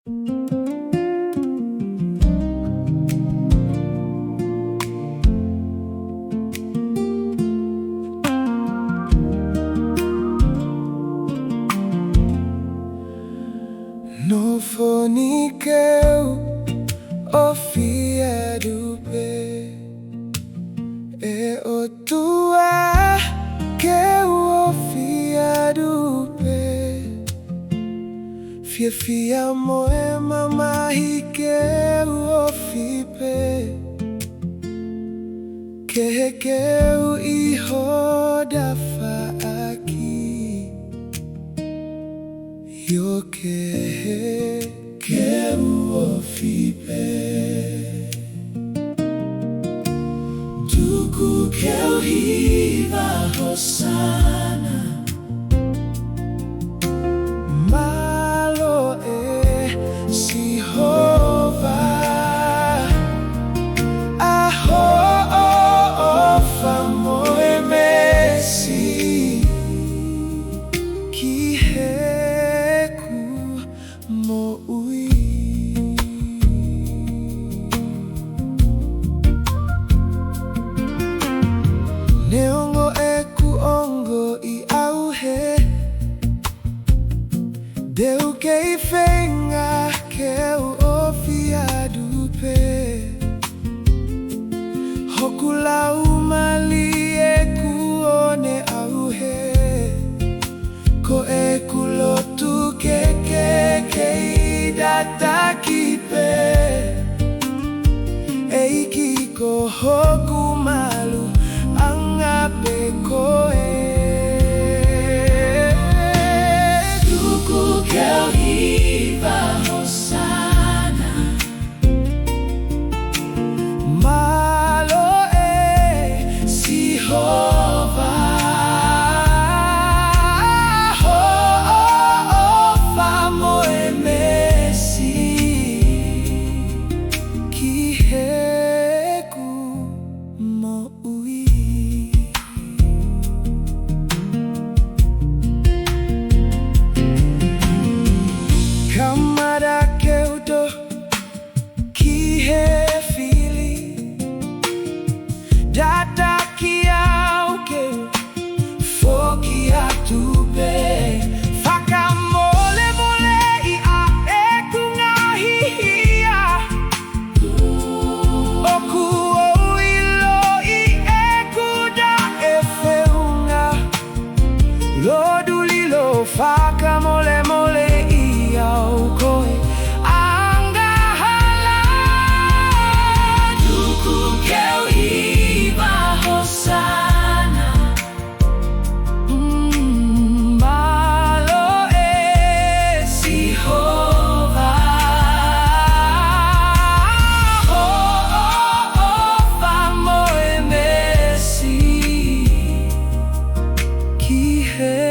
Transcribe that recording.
No foniceu ofia dupe e o tua que ofia dupe fia moe mama hike ofipe que iho dafa aqui yo que ofipe duku que hiva hosana malo si hova aho famo mesi ki heku mo ui neongo eku ongo I auhe deu que fenga que ofia dupe hokula umali eku one auhe ko eku lotu que data kipe eiki ko hoku malu angape koe duku keu hiva hosana malo si hova famo mesi ki heku mo ui kamada keudo ki he fili data ki au keu foki atube faka mole I a eku ngahihia oku oilo I eku da efeunga lodulilo faka mole I au koe angahala duku keu hiva hosana malo si hova famo mesi ki he